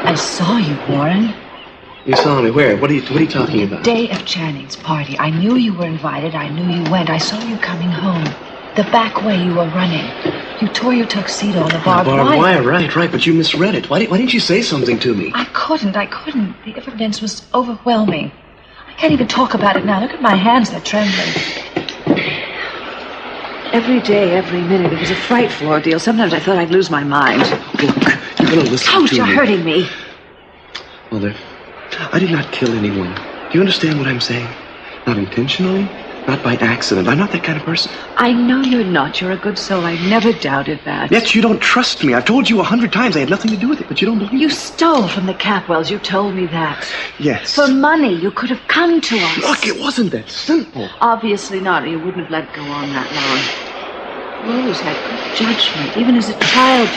I saw you, Warren. You saw me where? What are you talking about? Day of Channing's party. I knew you were invited. I knew you went. I saw you coming home. The back way you were running. You tore your tuxedo on the barbed wire. Right, but you misread it. Why didn't you say something to me? I couldn't. The evidence was overwhelming. I can't even talk about it now. Look at my hands, they're trembling. Every day, every minute, it was a frightful ordeal. Sometimes I thought I'd lose my mind. Look, you're gonna listen to me. Ouch, you're hurting me. Mother, I did not kill anyone. Do you understand what I'm saying? Not intentionally, not by accident. I'm not that kind of person. I know you're not. You're a good soul. I never doubted that. Yet you don't trust me. I've told you 100 times I had nothing to do with it, but you don't believe me. You stole from the Capwells. You told me that. Yes. For money. You could have come to us. Look, it wasn't that simple. Obviously not, or you wouldn't have let it go on that long. You always had good judgment. Even as a child,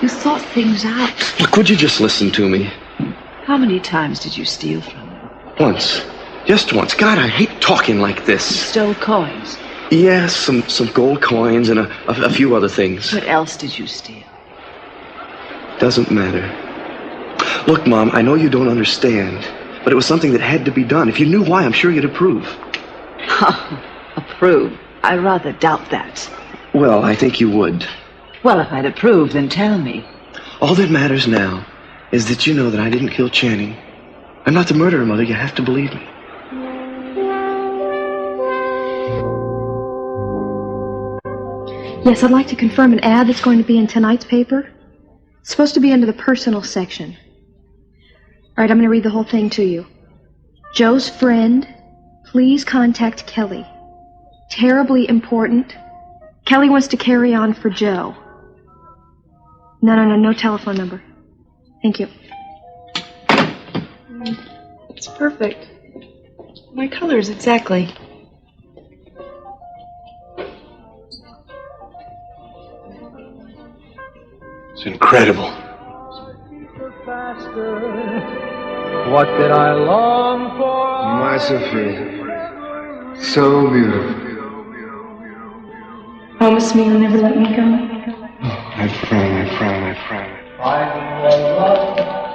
you thought things out. Look, would you just listen to me? How many times did you steal from them? Once. Just once. God, I hate talking like this. You stole coins. Yes, some gold coins and a few other things. What else did you steal? Doesn't matter. Look, Mom, I know you don't understand, but it was something that had to be done. If you knew why, I'm sure you'd approve. Approve? I rather doubt that. Well, I think you would. Well, if I'd approve, then tell me. All that matters now is that you know that I didn't kill Channing. I'm not the murderer, Mother. You have to believe me. Yes, I'd like to confirm an ad that's going to be in tonight's paper. It's supposed to be under the personal section. All right, I'm going to read the whole thing to you. Joe's friend, please contact Kelly. Terribly important. Kelly wants to carry on for Joe. No telephone number. Thank you. It's perfect. My colors, exactly. It's incredible. What did I long for? My Sophie. So beautiful. Promise me you'll never let me go. I promise.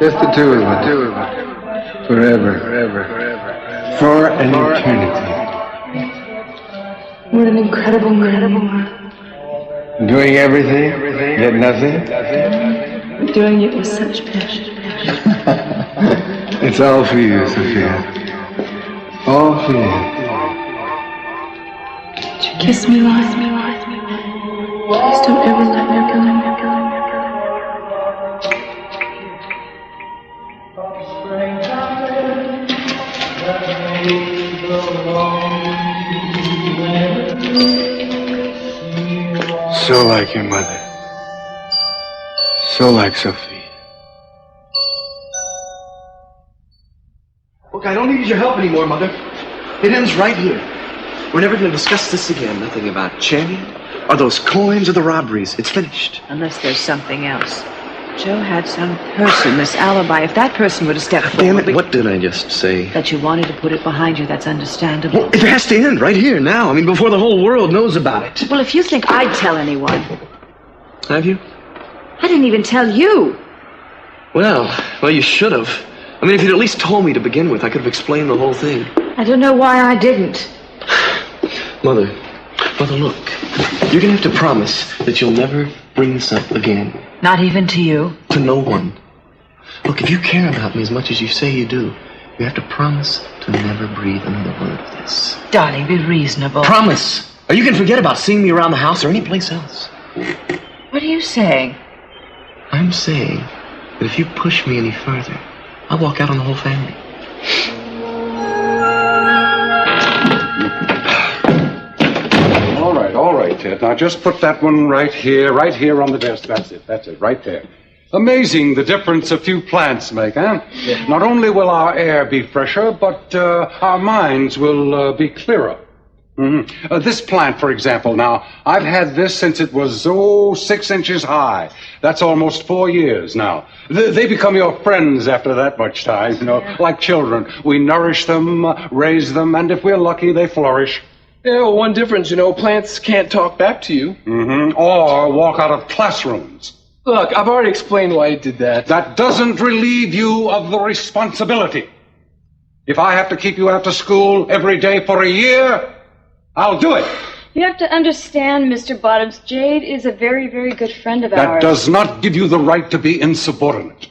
Just the two of us. Forever. For an eternity. What an incredible meeting. Doing everything, yet nothing. Doing it with such passion. It's all for you, Sophia. All for you. Kiss me, Lars. Please don't ever let me go. So like your mother. So like Sophie. Look, I don't need your help anymore, Mother. It ends right here. We're never going to discuss this again. Nothing about Channing, or those coins, or the robberies. It's finished. Unless there's something else. Joe had some person, this alibi. If that person would have stepped forward... Damn it, what did I just say? That you wanted to put it behind you, that's understandable. Well, it has to end right here, now. I mean, before the whole world knows about it. Well, if you think I'd tell anyone... Have you? I didn't even tell you. Well, you should have. I mean, if you'd at least told me to begin with, I could have explained the whole thing. I don't know why I didn't. Mother, look. You're going to have to promise that you'll never bring this up again. Not even to you? To no one. Look, if you care about me as much as you say you do, you have to promise to never breathe another word of this. Darling, be reasonable. Promise! Or you can forget about seeing me around the house or any place else. What are you saying? I'm saying that if you push me any further, I'll walk out on the whole family. All right, Ted. Now just put that one right here on the desk. That's it, right there. Amazing the difference a few plants make, huh? Yeah. Not only will our air be fresher, but our minds will be clearer. Mm-hmm. This plant, for example, now, I've had this since it was, 6 inches high. That's almost 4 years now. They become your friends after that much time, like children. We nourish them, raise them, and if we're lucky, they flourish. Yeah, well, one difference, plants can't talk back to you. Mm-hmm. Or walk out of classrooms. Look, I've already explained why I did that. That doesn't relieve you of the responsibility. If I have to keep you after school every day for a year, I'll do it. You have to understand, Mr. Bottoms, Jade is a very, very good friend of That ours. does not give you the right to be insubordinate.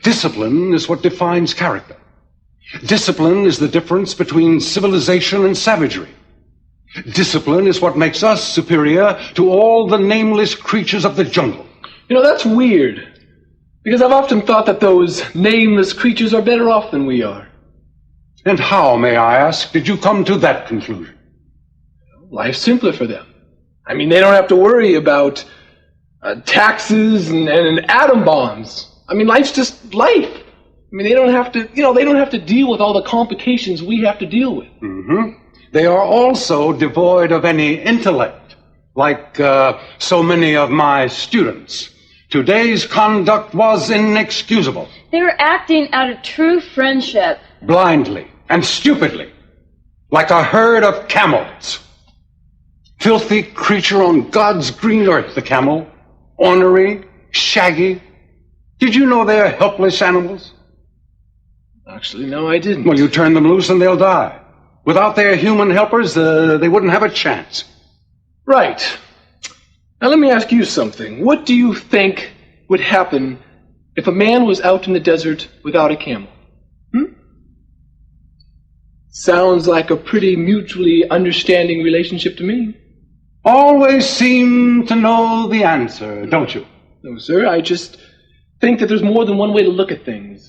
Discipline is what defines character. Discipline is the difference between civilization and savagery. Discipline is what makes us superior to all the nameless creatures of the jungle. You know, that's weird. Because I've often thought that those nameless creatures are better off than we are. And how, may I ask, did you come to that conclusion? Life's simpler for them. I mean, they don't have to worry about taxes and atom bombs. I mean, life's just life. I mean, they don't have to, they don't have to deal with all the complications we have to deal with. Mm-hmm. They are also devoid of any intellect, like so many of my students. Today's conduct was inexcusable. They were acting out of true friendship. Blindly and stupidly, like a herd of camels. Filthy creature on God's green earth, the camel. Ornery, shaggy. Did you know they're helpless animals? Actually, no, I didn't. Well, you turn them loose and they'll die. Without their human helpers, they wouldn't have a chance. Right. Now let me ask you something. What do you think would happen if a man was out in the desert without a camel? Sounds like a pretty mutually understanding relationship to me. Always seem to know the answer, don't you? No, sir, I just think that there's more than one way to look at things.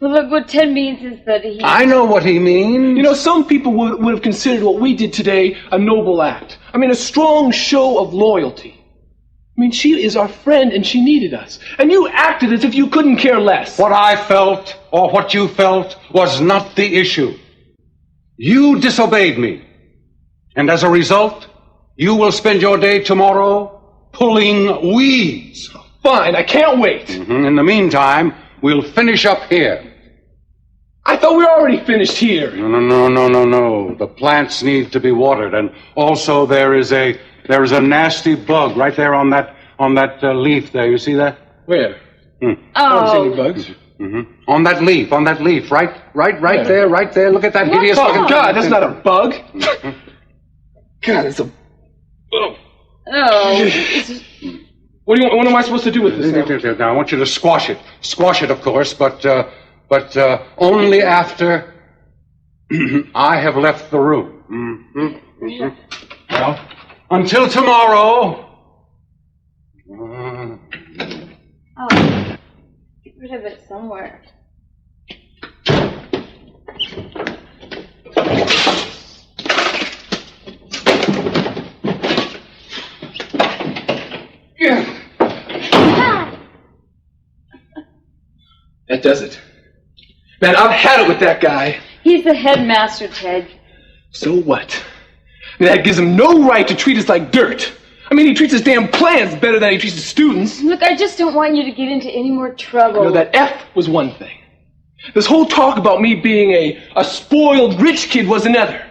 Well, look, what Ted means is that he... I know what he means. You know, some people would have considered what we did today a noble act. I mean, a strong show of loyalty. I mean, she is our friend and she needed us. And you acted as if you couldn't care less. What I felt, or what you felt, was not the issue. You disobeyed me. And as a result, you will spend your day tomorrow pulling weeds. Fine, I can't wait. In the meantime, we'll finish up here. I thought we were already finished here. No. The plants need to be watered, and also there is a nasty bug right there on that leaf there. You see that? Where? Oh. I don't see any bugs. On that leaf, right there. Look at that hideous Oh, looking. God, that's not a bug. God, it's a. Oh. What am I supposed to do with this now? Now I want you to squash it. Squash it, of course, but only after I have left the room. Well, until tomorrow. Oh. Get rid of it somewhere. That does it. Man, I've had it with that guy. He's the headmaster, Ted. So what? I mean, that gives him no right to treat us like dirt. I mean, he treats his damn plants better than he treats his students. Look, I just don't want you to get into any more trouble. You know, that F was one thing. This whole talk about me being a spoiled rich kid was another.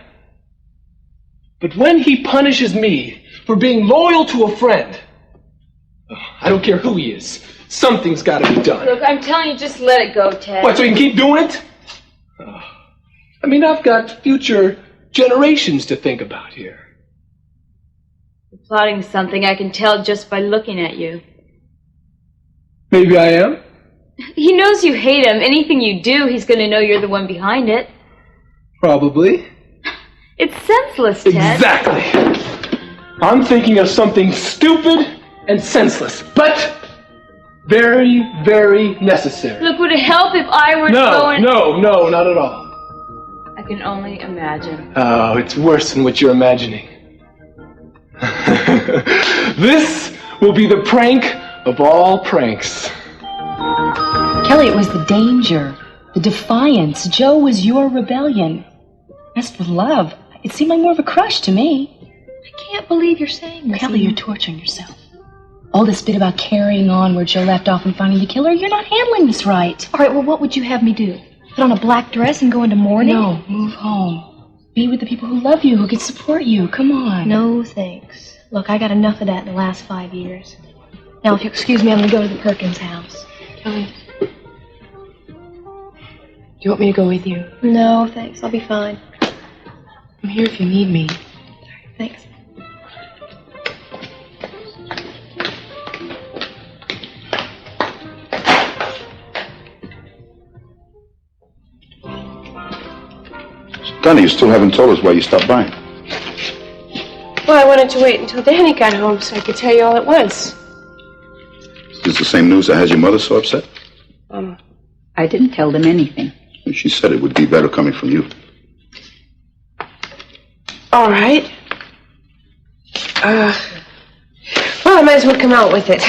But when he punishes me for being loyal to a friend, I don't care who he is, something's got to be done. Look, I'm telling you, just let it go, Ted. What, so you can keep doing it? I mean, I've got future generations to think about here. You're plotting something, I can tell just by looking at you. Maybe I am. He knows you hate him. Anything you do, he's going to know you're the one behind it. Probably. It's senseless, Ted. Exactly. I'm thinking of something stupid and senseless, but very, very necessary. Look, would it help if I were to go and... No, not at all. I can only imagine. Oh, it's worse than what you're imagining. This will be the prank of all pranks. Kelly, it was the danger, the defiance. Joe was your rebellion. As for love, it seemed like more of a crush to me. I can't believe you're saying this. Kelly, you're torturing yourself. All this bit about carrying on where Joe left off and finding the killer, you're not handling this right. All right, well, what would you have me do? Put on a black dress and go into mourning? No, move home. Be with the people who love you, who can support you. Come on. No, thanks. Look, I got enough of that in the last 5 years. Now, if you excuse me, I'm going to go to the Perkins house. Kelly, do you want me to go with you? No, thanks. I'll be fine. I'm here if you need me. Thanks. Danny, you still haven't told us why you stopped by. Well, I wanted to wait until Danny got home so I could tell you all at once. Is this the same news that has your mother so upset? I didn't tell them anything. She said it would be better coming from you. All right. Well, I might as well come out with it.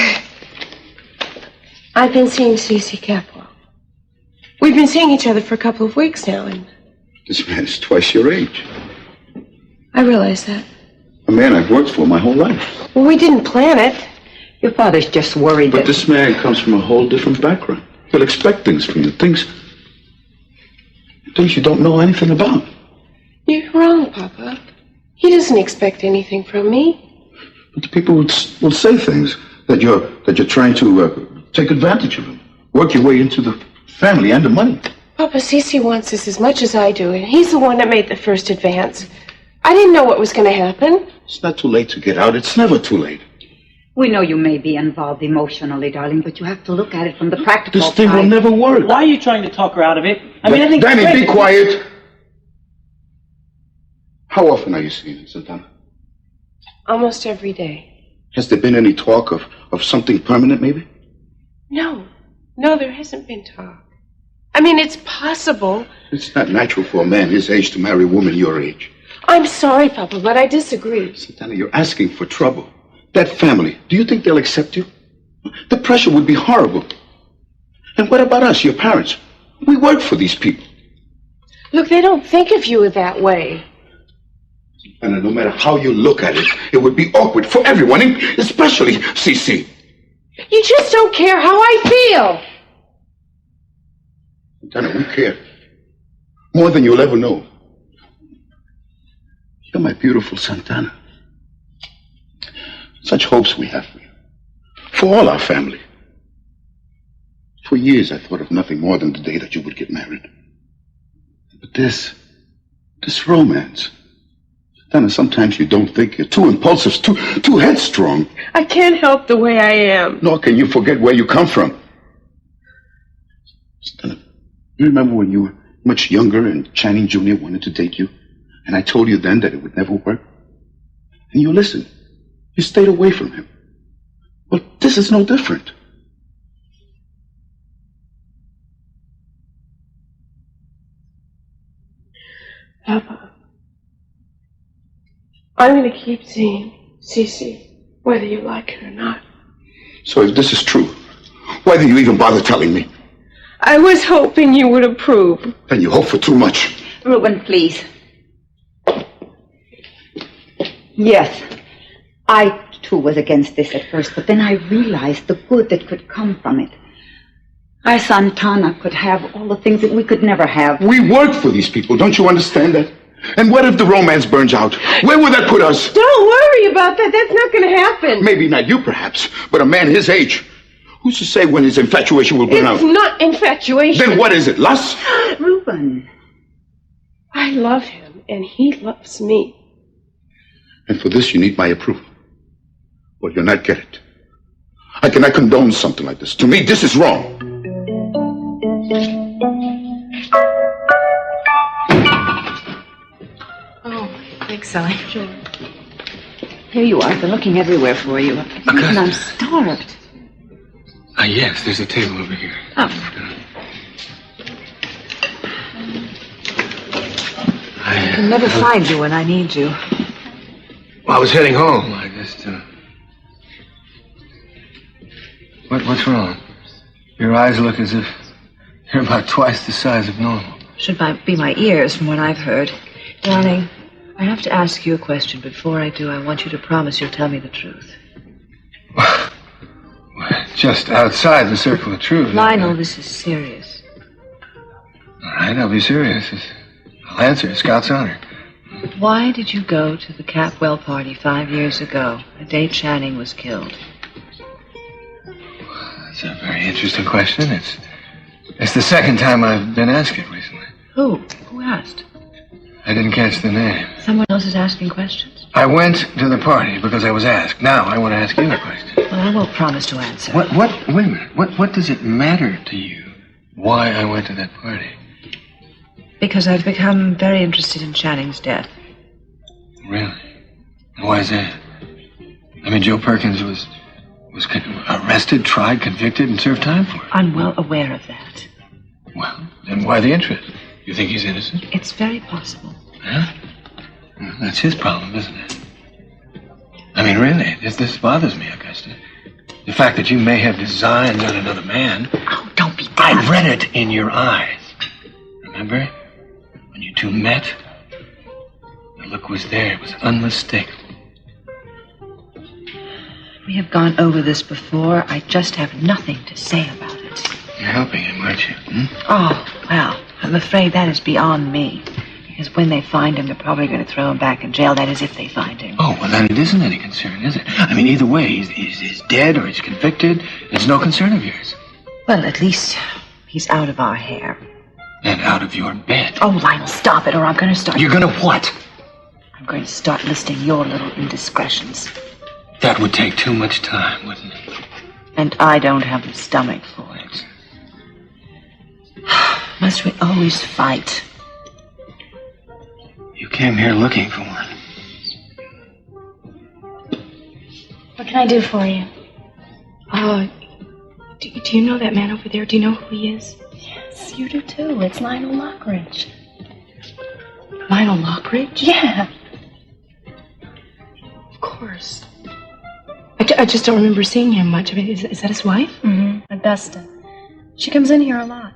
I've been seeing Cece Capwell. We've been seeing each other for a couple of weeks now, and This man is twice your age. I realize that. A man I've worked for my whole life. Well, we didn't plan it. Your father's just worried But that... this man comes from a whole different background. He'll expect things from you, things you don't know anything about. You're wrong, Papa. He doesn't expect anything from me. But the people will say things that you're trying to take advantage of him, work your way into the family and the money. Papa, Cece wants this as much as I do, and he's the one that made the first advance. I didn't know what was going to happen. It's not too late to get out. It's never too late. We know you may be involved emotionally, darling, but you have to look at it from the practical This thing side. will never work. Why are you trying to talk her out of it? I think... Danny, be quiet. How often are you seeing him, Santana? Almost every day. Has there been any talk of something permanent, maybe? No, there hasn't been talk. I mean, it's possible. It's not natural for a man his age to marry a woman your age. I'm sorry, Papa, but I disagree. Santana, you're asking for trouble. That family, do you think they'll accept you? The pressure would be horrible. And what about us, your parents? We work for these people. Look, they don't think of you that way. And no matter how you look at it, it would be awkward for everyone, especially Cece. You just don't care how I feel. Santana, we care. More than you'll ever know. You're my beautiful Santana. Such hopes we have for you. For all our family. For years I thought of nothing more than the day that you would get married. But this romance. Santana, sometimes you don't think. You're too impulsive, too headstrong. I can't help the way I am. Nor can you forget where you come from. Santana, you remember when you were much younger and Channing Jr. wanted to date you? And I told you then that it would never work? And you listened. You stayed away from him. Well, this is no different. Papa, I'm going to keep seeing Cece, whether you like it or not. So if this is true, why do you even bother telling me? I was hoping you would approve. Then you hope for too much. Reuben, please. Yes, I too was against this at first, but then I realized the good that could come from it. I, Santana, could have all the things that we could never have. We work for these people, don't you understand that? And what if the romance burns out? Where will that put us? Don't worry about that. That's not going to happen. Maybe not you, perhaps, but a man his age. Who's to say when his infatuation will burn out? It's not infatuation. Then what is it, lust? Reuben. I love him, and he loves me. And for this, you need my approval. Well, you'll not get it. I cannot condone something like this. To me, this is wrong. Oh, thanks, Sally. Sure. Here you are. I've been looking everywhere for you. And I'm starved. Yes, there's a table over here. I can never find you when I need you. Well, I was heading home. I just, What's wrong? Your eyes look as if you're about twice the size of normal. Should be my ears from what I've heard. Darling, I have to ask you a question. Before I do, I want you to promise you'll tell me the truth. Just outside the circle of truth. Lionel, this is serious. All right, I'll be serious. I'll answer. Scout's honor. Why did you go to the Capwell party 5 years ago, the day Channing was killed? It's a very interesting question. It's the second time I've been asked it recently. Who? Who asked? I didn't catch the name. Someone else is asking questions. I went to the party because I was asked. Now I want to ask you a question. Well, I won't promise to answer. Wait a minute. What does it matter to you why I went to that party? Because I've become very interested in Channing's death. Really? Why is that? I mean, Joe Perkins was arrested, tried, convicted, and served time for it. I'm well aware of that. Well, then why the interest? You think he's innocent? It's very possible. Huh? Well, that's his problem, isn't it? I mean, really, this bothers me, Augusta. The fact that you may have designs on another man. Oh, don't be daft. I read it in your eyes. Remember? When you two met? The look was there. It was unmistakable. We have gone over this before. I just have nothing to say about it. You're helping him, aren't you? Oh, well, I'm afraid that is beyond me. Because when they find him, they're probably going to throw him back in jail. That is, if they find him. Oh, well, then it isn't any concern, is it? I mean, either way, he's dead or he's convicted. It's no concern of yours. Well, at least he's out of our hair. And out of your bed. Oh, Lionel, stop it, or I'm going to start... You're going to what? I'm going to start listing your little indiscretions. That would take too much time, wouldn't it? And I don't have the stomach for it. Must we always fight? You came here looking for one. What can I do for you? Do you know that man over there? Do you know who he is? Yes, you do too. It's Lionel Lockridge. Lionel Lockridge? Yeah. Of course. I just don't remember seeing him much. I mean, is that his wife? Mm-hmm. Augusta. She comes in here a lot.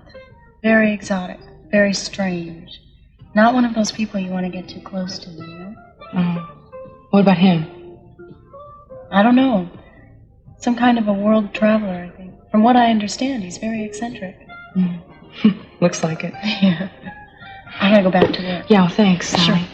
Very exotic. Very strange. Not one of those people you want to get too close to, you know? What about him? I don't know. Some kind of a world traveler, I think. From what I understand, he's very eccentric. Looks like it. Yeah. I gotta go back to work. Yeah, well, thanks, Sally. Sure.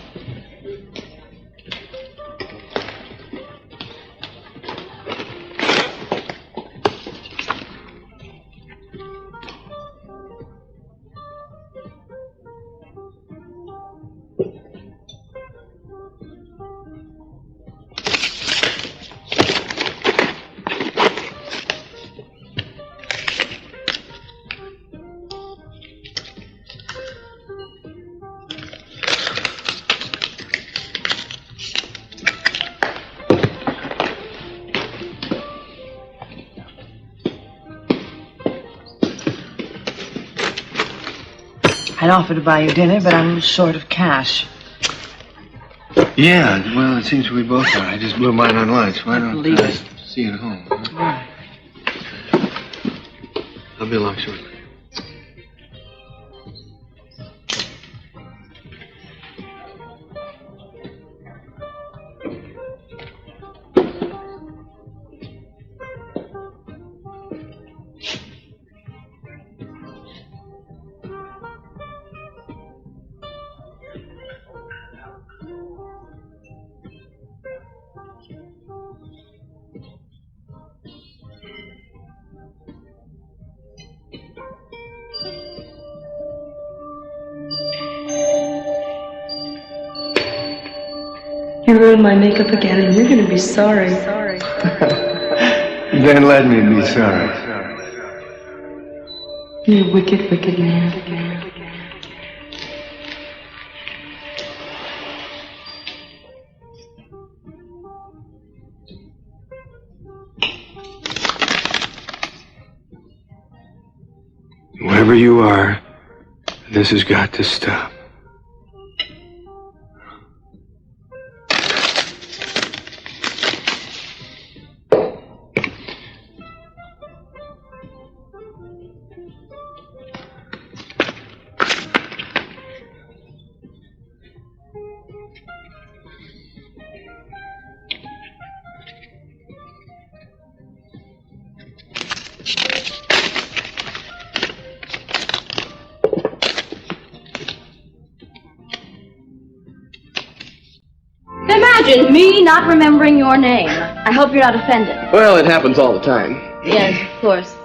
I'd offer to buy you dinner, but I'm a little short of cash. Yeah, well, it seems we both are. I just blew mine on lunch. Why don't I see you at home? Huh? I'll be along shortly. You ruined my makeup again, and you're going to be sorry. Then let me be sorry. You wicked, wicked man. Wherever you are, this has got to stop. Imagine me not remembering your name. I hope you're not offended. Well, it happens all the time. Yes, of course.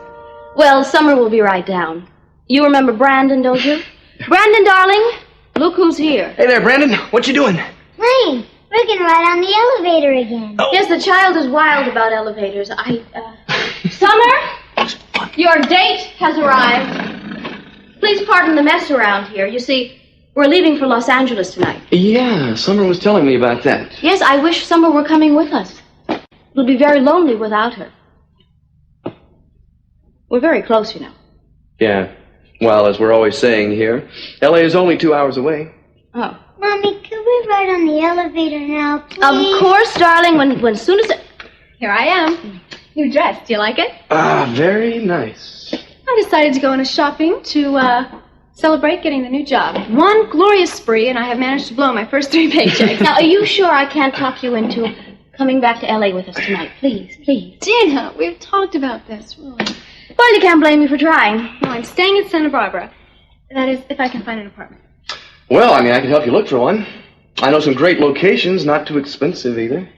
Well, Summer will be right down. You remember Brandon, don't you? Brandon, darling, look who's here. Hey there, Brandon. What you doing? Playing. We're gonna ride on the elevator again. Oh. Yes, the child is wild about elevators. Summer, your date has arrived. Please pardon the mess around here. You see, we're leaving for Los Angeles tonight. Yeah, Summer was telling me about that. Yes, I wish Summer were coming with us. We'll be very lonely without her. We're very close, you know. Yeah. Well, as we're always saying here, L.A. is only 2 hours away. Oh. Mommy, could we ride on the elevator now, please? Of course, darling, when soon as Here I am. New dress. Do you like it? Ah, very nice. I decided to go on a shopping to celebrate getting the new job. One glorious spree, and I have managed to blow my first 3 paychecks. Now, are you sure I can't talk you into coming back to L.A. with us tonight? Please, please. Gina, we've talked about this, really. Well, you can't blame me for trying. No, I'm staying in Santa Barbara. That is, if I can find an apartment. Well, I mean, I could help you look for one. I know some great locations, not too expensive either.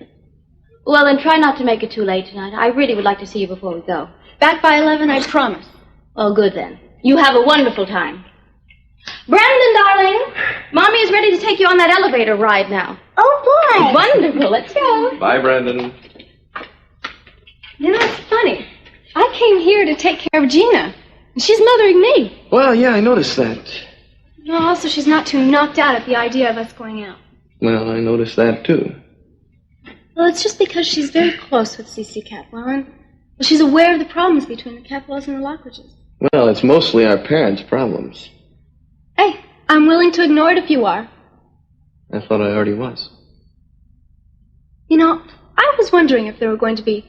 Well, then try not to make it too late tonight. I really would like to see you before we go. Back by 11, I promise. Oh, good then. You have a wonderful time. Brandon, darling, Mommy is ready to take you on that elevator ride now. Oh, boy. Wonderful. Let's go. Bye, Brandon. You know, it's funny. I came here to take care of Gina, and she's mothering me. Well, yeah, I noticed that. No, also, she's not too knocked out at the idea of us going out. Well, I noticed that, too. Well, it's just because she's very close with C.C. Catwell, and she's aware of the problems between the Catwells and the Lockridges. Well, it's mostly our parents' problems. Hey, I'm willing to ignore it if you are. I thought I already was. You know, I was wondering if there were going to be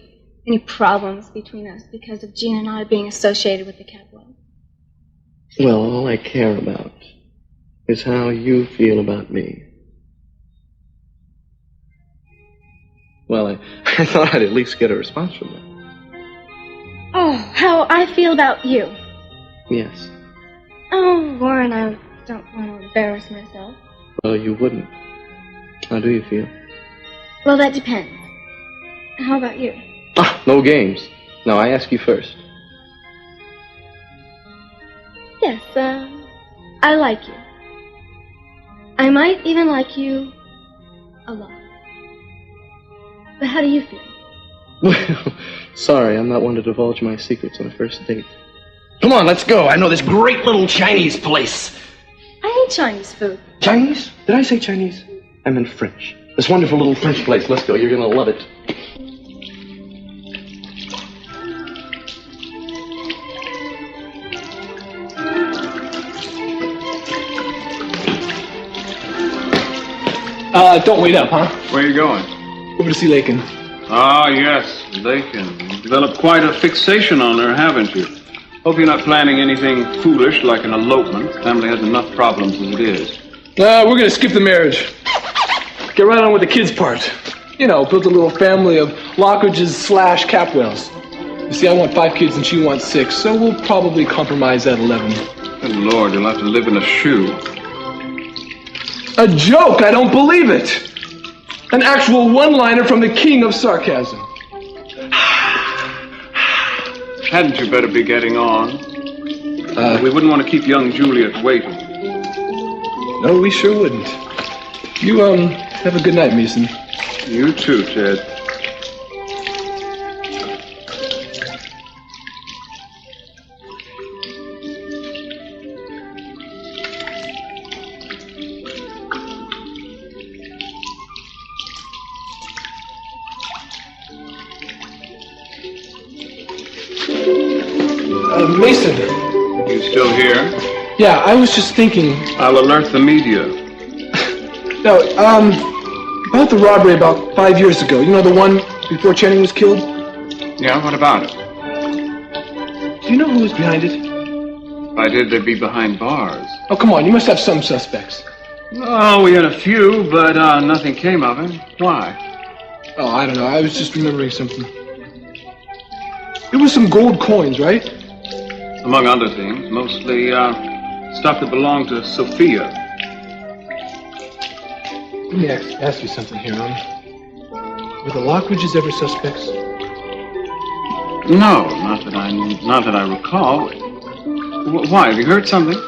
any problems between us because of Gina and I being associated with the Catwells. Well, all I care about is how you feel about me. Well, I thought I'd at least get a response from them. Oh, how I feel about you. Yes. Oh, Warren, I don't want to embarrass myself. Well, you wouldn't. How do you feel? Well, that depends. How about you? Ah, no games. Now, I ask you first. Yes, I like you. I might even like you a lot. But how do you feel? Well, sorry, I'm not one to divulge my secrets on a first date. Come on, let's go. I know this great little Chinese place. I hate Chinese food. Chinese? Did I say Chinese? I meant French. This wonderful little French place. Let's go. You're going to love it. Don't wait up, huh? Where are you going? Over to see Lakin. Ah, yes, Lakin. You've developed quite a fixation on her, haven't you? Hope you're not planning anything foolish like an elopement. The family has enough problems as it is. We're going to skip the marriage. Get right on with the kids' part. You know, build a little family of Lockridges / Capwells. You see, I want 5 kids and she wants 6, so we'll probably compromise at 11. Good Lord, you'll have to live in a shoe. A joke! I don't believe it! An actual one-liner from the king of sarcasm. Hadn't you better be getting on? We wouldn't want to keep young Juliet waiting. No, we sure wouldn't. You, have a good night, Mason. You too, Ted. Mason. You still here? Yeah, I was just thinking... I'll alert the media. No, about the robbery about 5 years ago. You know, the one before Channing was killed? Yeah, what about it? Do you know who was behind it? If I did, they'd be behind bars. Oh, come on, you must have some suspects. Oh, we had a few, but nothing came of it. Why? Oh, I don't know. I was just remembering something. It was some gold coins, right? Among other things, mostly stuff that belonged to Sophia. Let me ask you something here, Were the Lockridges ever suspects? No, not that Not that I recall. Why? Have you heard something?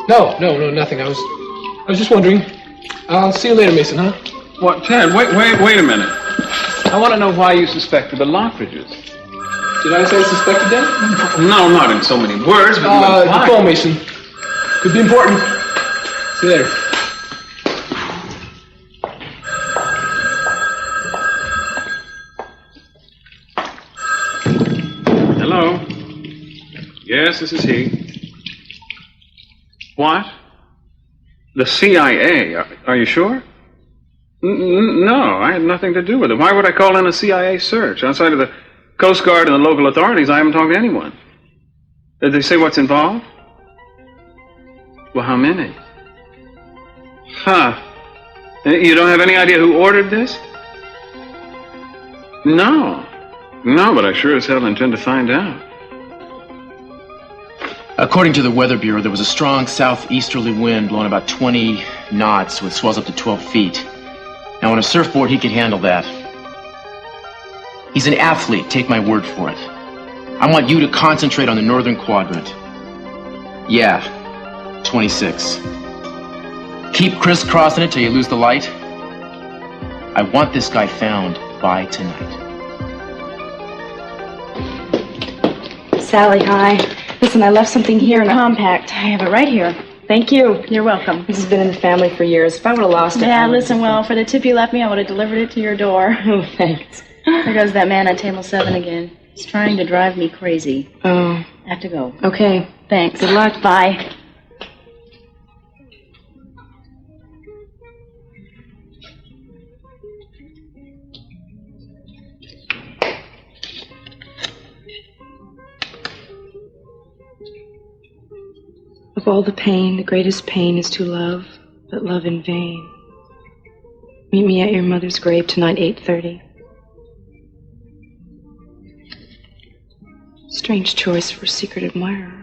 No, nothing. I was just wondering. I'll see you later, Mason, huh? What, Ted? Wait a minute. I want to know why you suspected the Lockridges. Did I say suspected them? No, not in so many words, but the phone, Mason. Could be important. See you later. Hello? Yes, this is he. What? The CIA? Are you sure? No, I had nothing to do with it. Why would I call in a CIA search? Outside of the Coast Guard and the local authorities, I haven't talked to anyone. Did they say what's involved? Well, how many? Huh. You don't have any idea who ordered this? No, but I sure as hell intend to find out. According to the Weather Bureau, there was a strong southeasterly wind blowing about 20 knots with swells up to 12 feet. Now, on a surfboard, he could handle that. He's an athlete, take my word for it. I want you to concentrate on the northern quadrant. Yeah, 26. Keep crisscrossing it till you lose the light. I want this guy found by tonight. Sally, hi. Listen, I left something here in a compact. I have it right here. Thank you. You're welcome. This has been in the family for years. If I would have lost it... Yeah, listen, well, for the tip you left me, I would have delivered it to your door. Oh, thanks. There goes that man on table 7 again. He's trying to drive me crazy. Oh. I have to go. Okay. Thanks. Good luck. Bye. Of all the pain, the greatest pain is to love, but love in vain. Meet me at your mother's grave tonight, 8:30. Strange choice for a secret admirer.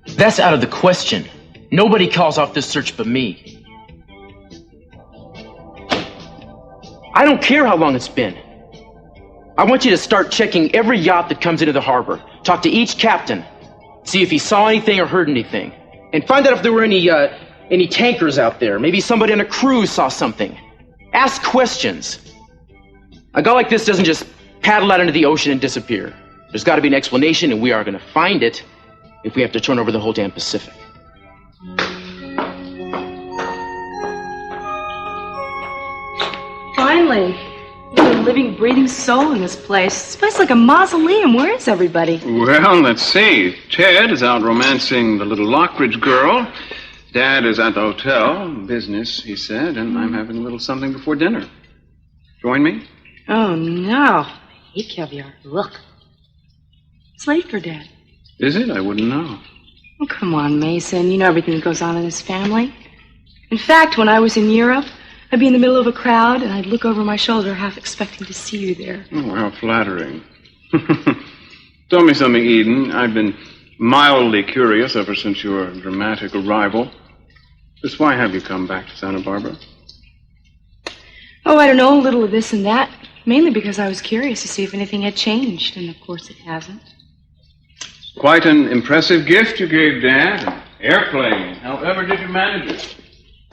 That's out of the question. Nobody calls off this search but me. I don't care how long it's been. I want you to start checking every yacht that comes into the harbor. Talk to each captain. See if he saw anything or heard anything. And find out if there were any tankers out there. Maybe somebody on a cruise saw something. Ask questions. A guy like this doesn't just paddle out into the ocean and disappear. There's got to be an explanation, and we are going to find it if we have to turn over the whole damn Pacific. Finally. You're a living, breathing soul in this place. This place is like a mausoleum. Where is everybody? Well, let's see. Ted is out romancing the little Lockridge girl. Dad is at the hotel. Business, he said, and I'm having a little something before dinner. Join me? Oh, no. I hate caviar. Look. It's late for Dad. Is it? I wouldn't know. Oh, come on, Mason. You know everything that goes on in this family. In fact, when I was in Europe, I'd be in the middle of a crowd, and I'd look over my shoulder, half expecting to see you there. Oh, how flattering. Tell me something, Eden. I've been mildly curious ever since your dramatic arrival. Just why have you come back to Santa Barbara? Oh, I don't know, a little of this and that. Mainly because I was curious to see if anything had changed, and of course it hasn't. Quite an impressive gift you gave Dad. An airplane. However did you manage it?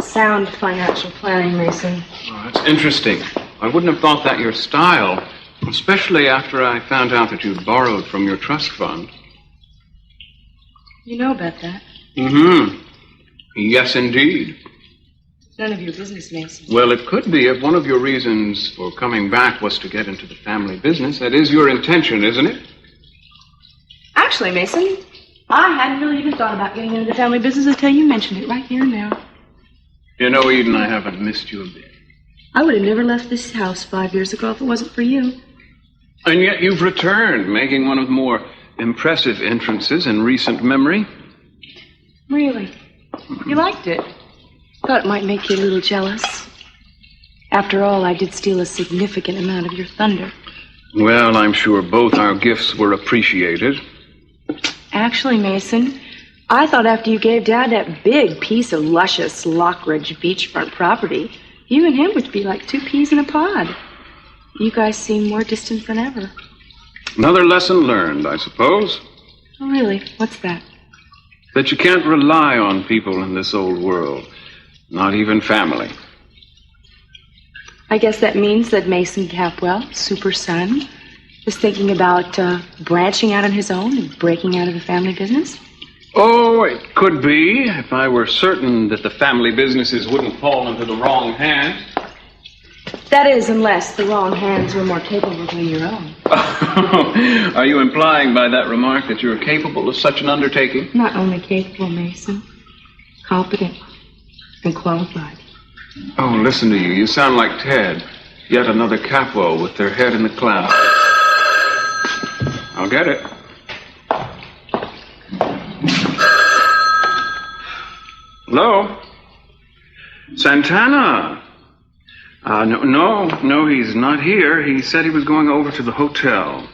Sound financial planning, Mason. Oh, that's interesting. I wouldn't have thought that your style, especially after I found out that you'd borrowed from your trust fund. You know about that? Mm-hmm. Yes, indeed. None of your business, Mason. Well, it could be if one of your reasons for coming back was to get into the family business. That is your intention, isn't it? Actually, Mason, I hadn't really even thought about getting into the family business until you mentioned it right here and now. You know, Eden, I haven't missed you a bit. I would have never left this house 5 years ago if it wasn't for you. And yet you've returned, making one of the more impressive entrances in recent memory. Really? You liked it? Thought it might make you a little jealous. After all, I did steal a significant amount of your thunder. Well, I'm sure both our gifts were appreciated. Actually, Mason, I thought after you gave Dad that big piece of luscious Lockridge beachfront property, you and him would be like two peas in a pod. You guys seem more distant than ever. Another lesson learned, I suppose. Oh, really? What's that? That you can't rely on people in this old world. Not even family. I guess that means that Mason Capwell, super son, is thinking about branching out on his own and breaking out of the family business? Oh, it could be, if I were certain that the family businesses wouldn't fall into the wrong hands. That is, unless the wrong hands were more capable than your own. Are you implying by that remark that you're capable of such an undertaking? Not only capable, Mason, competent and qualified. Oh, listen to you. You sound like Ted. Yet another Capwell with their head in the clouds. I'll get it. Hello? Santana? No, he's not here. He said he was going over to the hotel.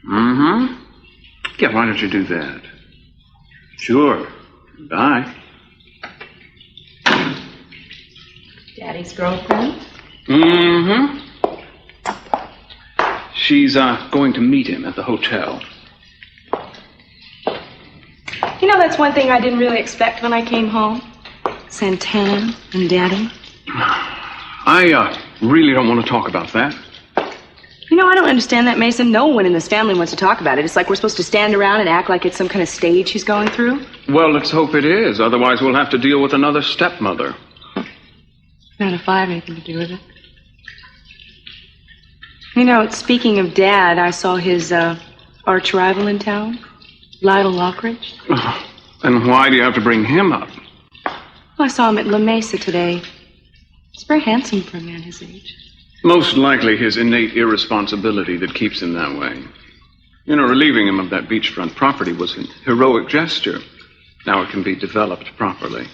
Mm-hmm. Yeah, why don't you do that? Sure. Bye. Daddy's girlfriend? Mm-hmm. She's going to meet him at the hotel. You know, that's one thing I didn't really expect when I came home. Santana and Daddy. I really don't want to talk about that. You know, I don't understand that, Mason. No one in this family wants to talk about it. It's like we're supposed to stand around and act like it's some kind of stage he's going through. Well, let's hope it is. Otherwise, we'll have to deal with another stepmother. Not if I have anything to do with it. You know, speaking of Dad, I saw his arch rival in town, Lionel Lockridge. And why do you have to bring him up? Well, I saw him at La Mesa today. He's very handsome for a man his age. Most likely his innate irresponsibility that keeps him that way. You know, relieving him of that beachfront property was a heroic gesture. Now it can be developed properly.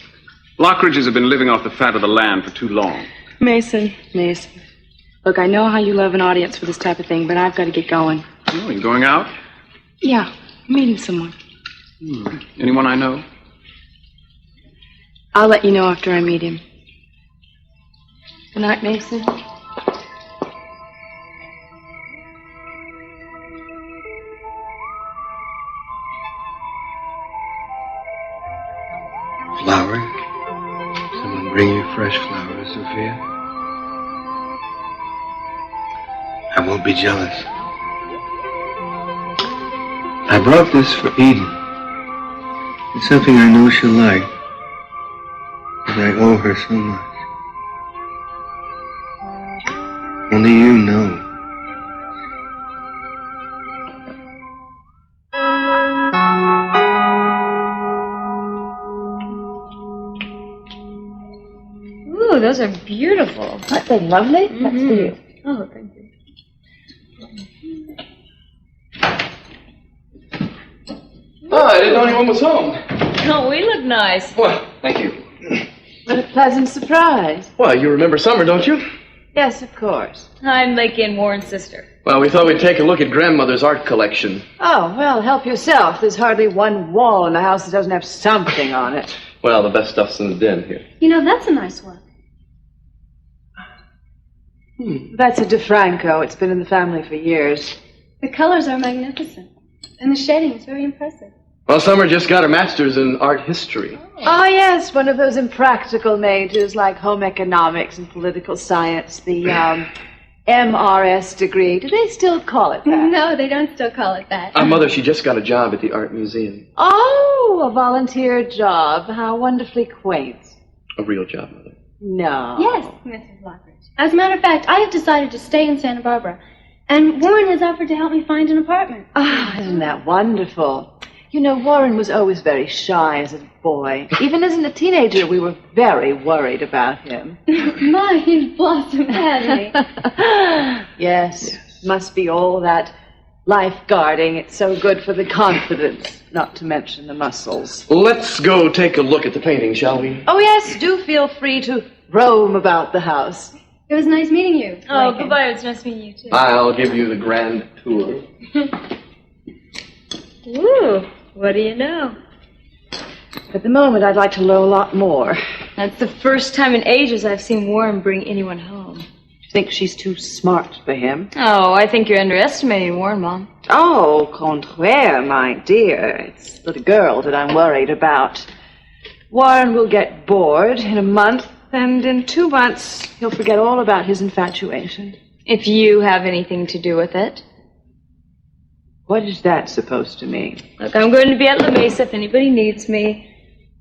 Lockridges have been living off the fat of the land for too long. Mason. Look, I know how you love an audience for this type of thing, but I've got to get going. Oh, you going out? Yeah, I'm meeting someone. Anyone I know? I'll let you know after I meet him. Good night, Mason. Flowers? Someone bring you fresh flowers, Sophia? I won't be jealous. I brought this for Eden. It's something I know she'll like. And I owe her so much. Only you know. Ooh, those are beautiful. Aren't they lovely? That's for you. Oh, thank you. Oh, I didn't know anyone was home. Oh, we look nice. Well, thank you. What a pleasant surprise. Well, you remember Summer, don't you? Yes, of course. I'm Lakey and Warren's sister. Well, we thought we'd take a look at Grandmother's art collection. Oh, well, help yourself. There's hardly one wall in the house that doesn't have something on it. Well, the best stuff's in the den here. You know, that's a nice one. That's a DeFranco. It's been in the family for years. The colors are magnificent. And the shading is very impressive. Well, Summer just got her master's in art history. Oh, yes, one of those impractical majors like home economics and political science, the MRS degree. Do they still call it that? No, they don't still call it that. Mother, she just got a job at the art museum. Oh, a volunteer job. How wonderfully quaint. A real job, Mother. No. Yes, Mrs. Lockridge. As a matter of fact, I have decided to stay in Santa Barbara. And Warren has offered to help me find an apartment. Ah, isn't that wonderful? You know, Warren was always very shy as a boy. Even as a teenager, we were very worried about him. My, he's blossomed, hasn't he? Yes, must be all that lifeguarding. It's so good for the confidence, not to mention the muscles. Let's go take a look at the painting, shall we? Oh, yes, do feel free to roam about the house. It was nice meeting you. Oh, Lincoln. goodbye. It's nice meeting you, too. I'll give you the grand tour. Ooh, what do you know? At the moment, I'd like to know a lot more. That's the first time in ages I've seen Warren bring anyone home. Think she's too smart for him? Oh, I think you're underestimating Warren, Mom. Oh, contraire, my dear. It's the girl that I'm worried about. Warren will get bored in a month, and in 2 months he'll forget all about his infatuation. If you have anything to do with it. What is that supposed to mean? Look, I'm going to be at La Mesa if anybody needs me.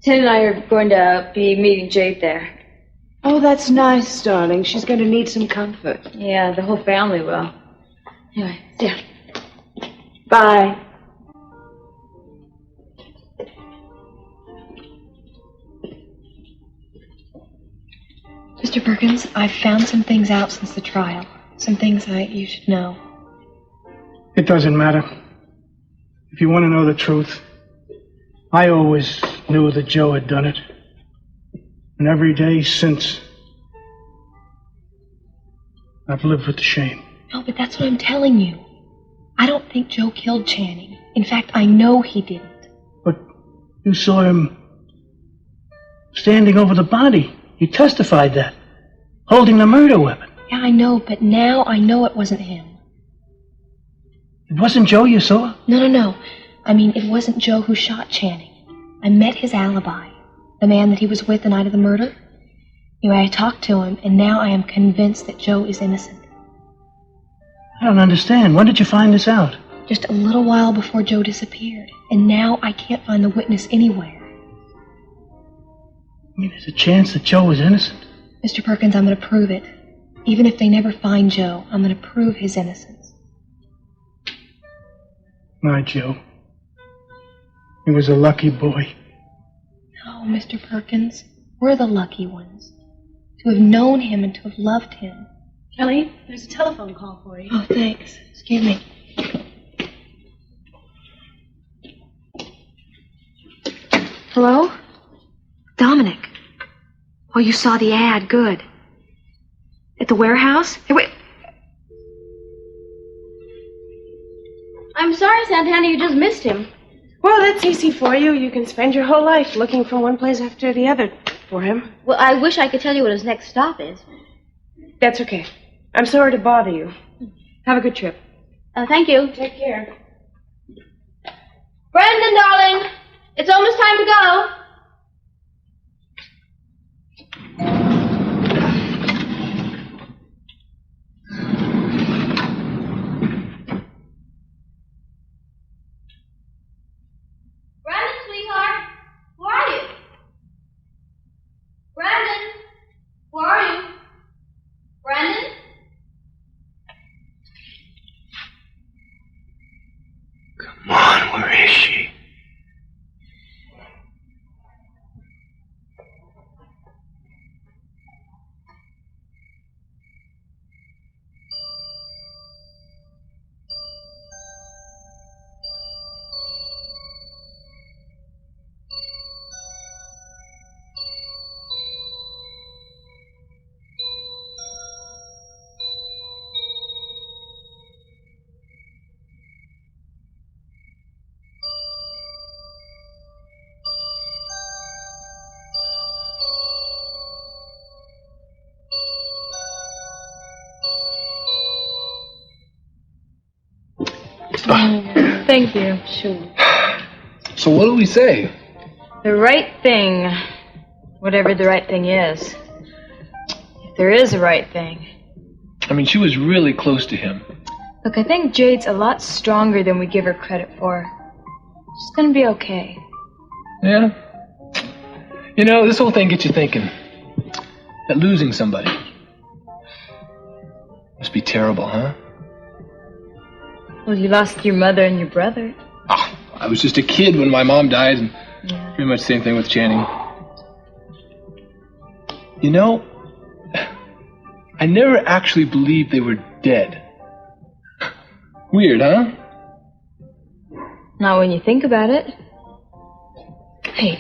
Ted and I are going to be meeting Jade there. Oh, that's nice, darling. She's going to need some comfort. Yeah, the whole family will. Anyway, see ya. Bye. Mr. Perkins, I've found some things out since the trial. Some things you should know. It doesn't matter. If you want to know the truth, I always knew that Joe had done it. And every day since, I've lived with the shame. No, but that's what I'm telling you. I don't think Joe killed Channing. In fact, I know he didn't. But you saw him standing over the body. You testified that. Holding the murder weapon. Yeah, I know, but now I know it wasn't him. It wasn't Joe you saw? No. I mean, it wasn't Joe who shot Channing. I met his alibi. The man that he was with the night of the murder. Anyway, I talked to him, and now I am convinced that Joe is innocent. I don't understand. When did you find this out? Just a little while before Joe disappeared. And now I can't find the witness anywhere. I mean, there's a chance that Joe is innocent. Mr. Perkins, I'm going to prove it. Even if they never find Joe, I'm going to prove his innocence. My Joe. He was a lucky boy. No, Mr. Perkins. We're the lucky ones. To have known him and to have loved him. Kelly, there's a telephone call for you. Oh, thanks. Excuse me. Hello? Dominic. Oh, you saw the ad. Good. At the warehouse? Hey, wait. I'm sorry, Santana, you just missed him. Well, that's easy for you. You can spend your whole life looking from one place after the other for him. Well, I wish I could tell you what his next stop is. That's okay. I'm sorry to bother you. Have a good trip. Thank you. Take care. Brandon, darling, it's almost time to go. Brandon, sweetheart, who are you? Brandon, who are you? Brandon? Come on, where is she? Thank you. Sure. So what do we say? The right thing, whatever the right thing is. If there is a right thing. I mean, she was really close to him. Look, I think Jade's a lot stronger than we give her credit for. She's gonna be okay. Yeah? You know, this whole thing gets you thinking that losing somebody must be terrible, huh? Well, you lost your mother and your brother. I was just a kid when my mom died, and pretty much the same thing with Channing. You know, I never actually believed they were dead. Weird, huh? Not when you think about it. Hey.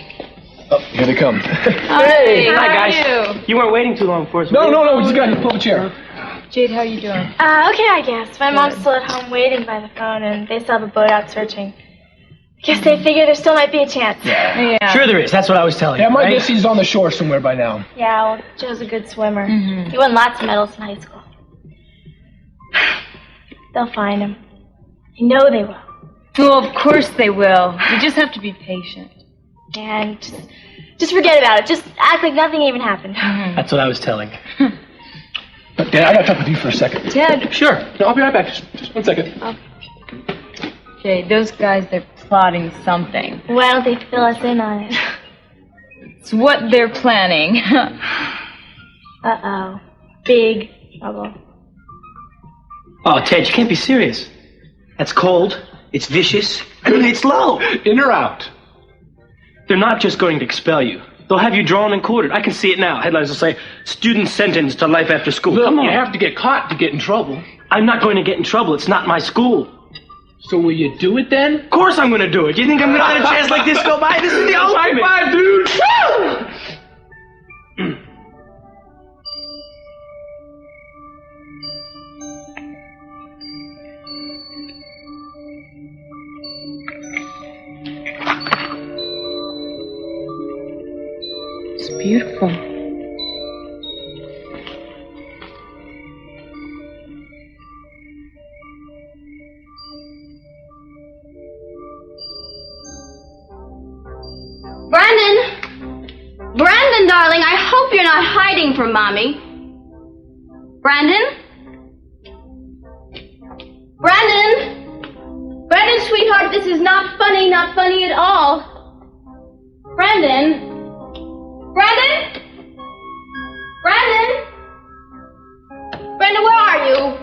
Oh, here they come. Hey, hi, how guys. are you? You weren't waiting too long for us. No, we just got here. Pull up a chair. Jade, how are you doing? Okay, I guess. My mom's still at home waiting by the phone, and they still have a boat out searching. Guess they figure there still might be a chance. Yeah. Sure there is. That's what I was telling you. Yeah, my right? guess he's on the shore somewhere by now. Yeah, well, Joe's a good swimmer. He won lots of medals in high school. They'll find him. I know they will. Well, of course they will. You just have to be patient. And just forget about it. Just act like nothing even happened. That's what I was telling. But, Dad, I gotta talk with you for a second. Ted. Sure. No, I'll be right back. Just 1 second. Okay, those guys, they're plotting something. Why don't they fill us in on it? It's what they're planning. Uh-oh. Big trouble. Oh, Ted, you can't be serious. That's cold. It's vicious. I mean, it's low. In or out? They're not just going to expel you. They'll have you drawn and quartered. I can see it now. Headlines will say, student sentenced to life after school. Look, Come on. you have to get caught to get in trouble. I'm not going to get in trouble. It's not my school. So will you do it then? Of course I'm going to do it. Do you think I'm going to let a chance like this go by? This is the ultimate. High five, dude. It's beautiful. Brandon, darling, I hope you're not hiding from Mommy. Brandon? Brandon, sweetheart, this is not funny at all. Brandon, where are you?